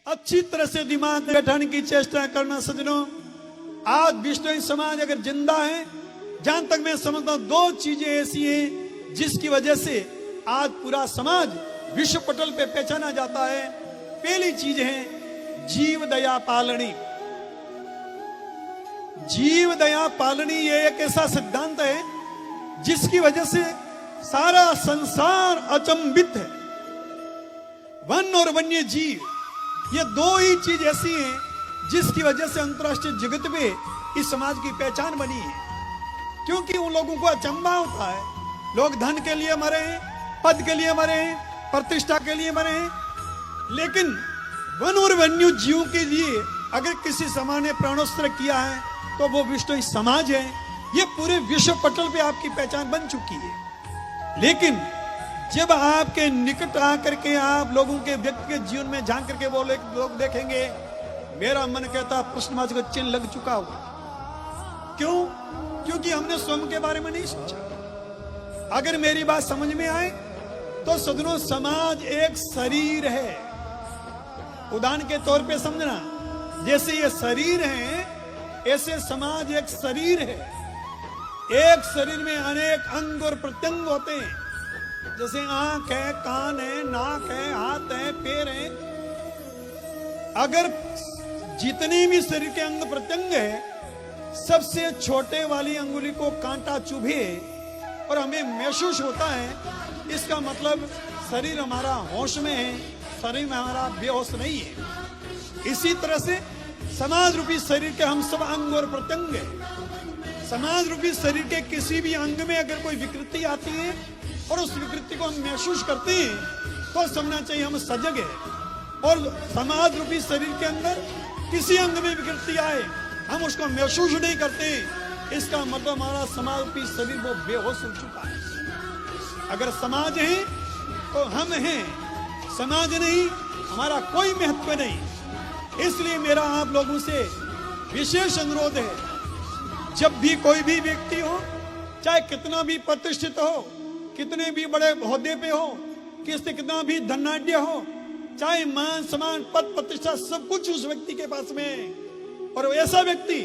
अच्छी तरह से दिमाग में बैठाने की चेष्टा करना सज्जनों। आज बिश्नोई समाज अगर जिंदा है, जहां तक मैं समझता हूं, दो चीजें ऐसी हैं जिसकी वजह से आज पूरा समाज विश्व पटल पे पहचाना जाता है। पहली चीज है जीव दया पालनी। जीव दया पालनी ये एक ऐसा सिद्धांत है जिसकी वजह से सारा संसार अचंभित है। वन और वन्य जीव, ये दो ही चीज ऐसी हैं जिसकी वजह से अंतर्राष्ट्रीय जगत में इस समाज की पहचान बनी है। क्योंकि उन लोगों को अचंभा होता है, लोग धन के लिए मरे हैं, पद के लिए मरे हैं, प्रतिष्ठा के लिए मरे हैं, लेकिन वन और वन्य जीवों के लिए अगर किसी समाज ने प्राणोत्सर्ग किया है तो वो विश्व समाज है। ये पूरे विश्व पटल पे आपकी पहचान बन चुकी है। लेकिन जब आपके निकट आकर के आप लोगों के व्यक्तिगत जीवन में झांक करके वो लोग देखेंगे, मेरा मन कहता प्रश्नवाची का चिन्ह लग चुका होगा। क्यों? क्योंकि हमने स्वयं के बारे में नहीं सोचा। अगर मेरी बात समझ में आए तो सज्जनों, समाज एक शरीर है। उदाहरण के तौर पे समझना, जैसे ये शरीर है ऐसे समाज एक शरीर है। एक शरीर में अनेक अंग और प्रत्यंग होते हैं, जैसे आंख है, कान है, नाक है, हाथ है, पैर है। अगर जितने भी शरीर के अंग प्रत्यंग है, सबसे छोटे वाली अंगुली को कांटा चुभे और हमें महसूस होता है, इसका मतलब शरीर हमारा होश में है, शरीर में हमारा बेहोश नहीं है। इसी तरह से समाज रूपी शरीर के हम सब अंग और प्रत्यंग है। समाज रूपी शरीर के किसी भी अंग में अगर कोई विकृति आती है और उस विकृति को हम महसूस करते हैं तो समझना चाहिए हम सजग है। और समाज रूपी शरीर के अंदर किसी अंग में विकृति आए, हम उसको महसूस नहीं करते, इसका मतलब हमारा समाज रूपी शरीर वो बेहोश हो चुका है। अगर समाज है तो हम हैं, समाज नहीं हमारा कोई महत्व नहीं। इसलिए मेरा आप लोगों से विशेष अनुरोध है, जब भी कोई भी व्यक्ति हो, चाहे कितना भी प्रतिष्ठित हो, कितने भी बड़े ओहदे पे हो, कितना भी धनाढ्य हो, चाहे मान सम्मान पद प्रतिष्ठा सब कुछ उस व्यक्ति के पास में है, और ऐसा व्यक्ति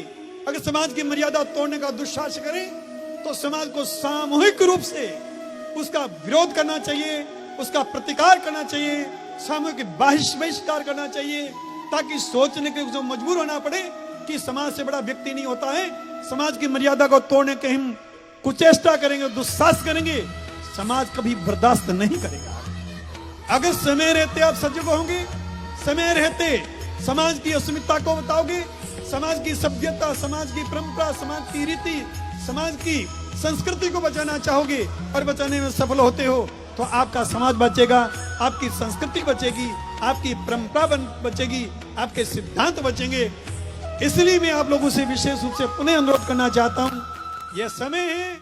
अगर समाज की मर्यादा तोड़ने का दुस्साहस करे तो समाज को सामूहिक रूप से उसका विरोध करना चाहिए, उसका प्रतिकार करना चाहिए, सामूहिक बहिष्कार करना चाहिए, ताकि सोचने के जो मजबूर होना पड़े कि समाज से बड़ा व्यक्ति नहीं होता है। समाज की मर्यादा को तोड़ने के हम कुचेष्टा करेंगे, दुस्साहस करेंगे, समाज कभी बर्दाश्त नहीं करेगा। अगर समय रहते आप सजग होंगे, समय रहते समाज की अस्मिता को बताओगे, समाज की सभ्यता, समाज की परंपरा, समाज की रीति, समाज की संस्कृति को बचाना चाहोगे और बचाने में सफल होते हो तो आपका समाज बचेगा, आपकी संस्कृति बचेगी, आपकी परंपरा बचेगी, आपके सिद्धांत बचेंगे। इसलिए मैं आप लोगों से विशेष रूप से पुनः अनुरोध करना चाहता हूं, यह समय है